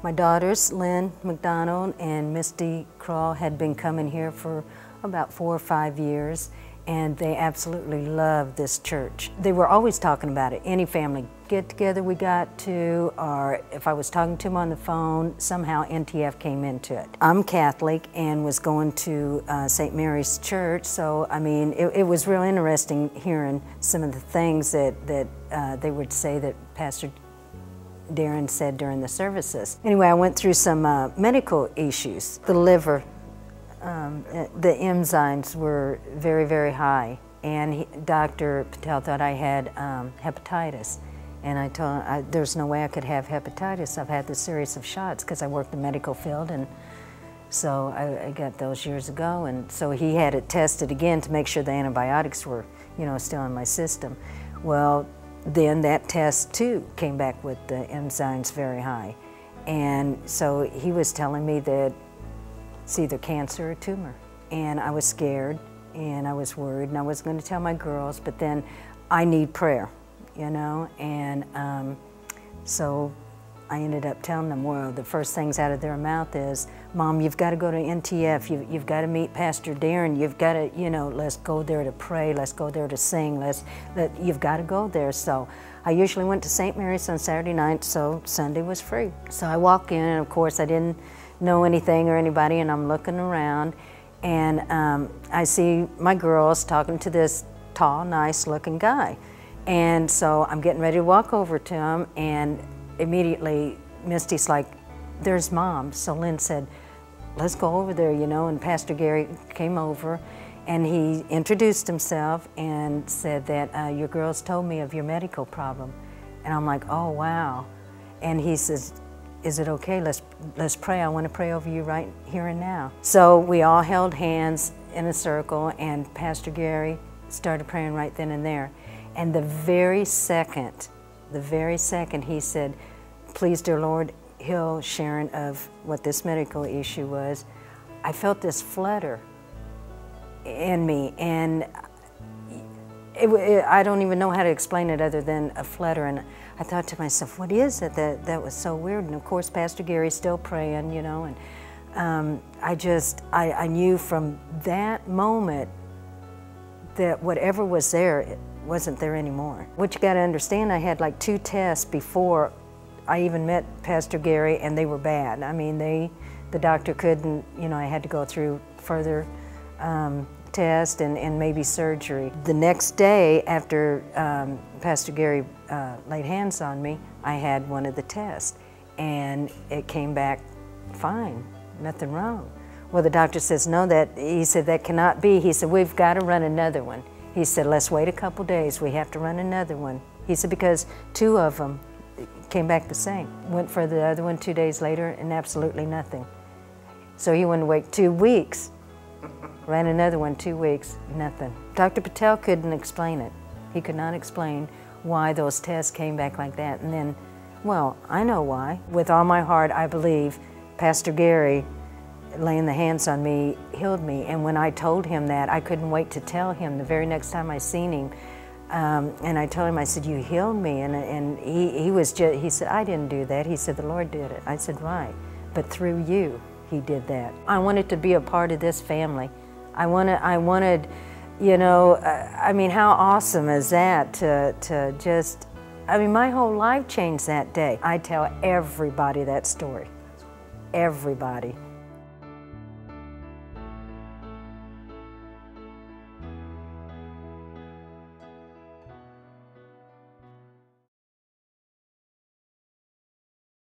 My daughters, Lynn McDonald and Misty Crawl, had been coming here for about 4 or 5 years, and they absolutely love this church. They were always talking about it. Any family get-together we got to, or if I was talking to them on the phone, somehow NTF came into it. I'm Catholic and was going to St. Mary's Church, so I mean, it was real interesting hearing some of the things that they would say that Pastor Darren said during the services. Anyway, I went through some medical issues. The liver, the enzymes were very, very high, and Dr. Patel thought I had hepatitis. And I told him there's no way I could have hepatitis. I've had this series of shots because I worked in the medical field, and so I got those years ago. And so he had it tested again to make sure the antibiotics were, still in my system. Well, then that test too came back with the enzymes very high. And so he was telling me that it's either cancer or tumor. And I was scared and I was worried, and I was going to tell my girls, but then I need prayer, and so I ended up telling them, well, the first things out of their mouth is, Mom, you've got to go to NTF, you've got to meet Pastor Darren, you've got to, let's go there to pray, let's go there to sing, you've got to go there. So I usually went to St. Mary's on Saturday night, so Sunday was free. So I walk in, and of course I didn't know anything or anybody, and I'm looking around, and I see my girls talking to this tall, nice-looking guy. And so I'm getting ready to walk over to him, and immediately Misty's like, there's Mom. So Lynn said, let's go over there, and Pastor Gary came over, and he introduced himself and said that your girls told me of your medical problem. And I'm like, oh, wow. And he says, is it okay? Let's pray. I want to pray over you right here and now. So we all held hands in a circle, and Pastor Gary started praying right then and there. And the very second he said, please, dear Lord, heal Sharon of what this medical issue was, I felt this flutter in me, and I don't even know how to explain it other than a flutter. And I thought to myself, what is it? That was so weird. And of course, Pastor Gary's still praying, and I knew from that moment that whatever was there, it wasn't there anymore. What you got to understand, I had like 2 tests before I even met Pastor Gary, and they were bad. I mean, the doctor couldn't, I had to go through further test and maybe surgery. The next day after Pastor Gary laid hands on me, I had one of the tests, and it came back fine, nothing wrong. Well, the doctor says, no, he said, that cannot be. He said, we've got to run another one. He said, let's wait a couple days, we have to run another one. He said, because 2 of them came back the same. Went for the other one 2 days later, and absolutely nothing. So he wanted to wait 2 weeks. Ran another one 2 weeks, nothing. Dr. Patel couldn't explain it. He could not explain why those tests came back like that. And then, well, I know why. With all my heart, I believe Pastor Gary laying the hands on me healed me. And when I told him that, I couldn't wait to tell him the very next time I seen him. And I told him, I said, you healed me. And he said, I didn't do that. He said, the Lord did it. I said, right, but through you, he did that. I wanted to be a part of this family. I wanted, I mean, how awesome is that to just, I mean, my whole life changed that day. I tell everybody that story, everybody.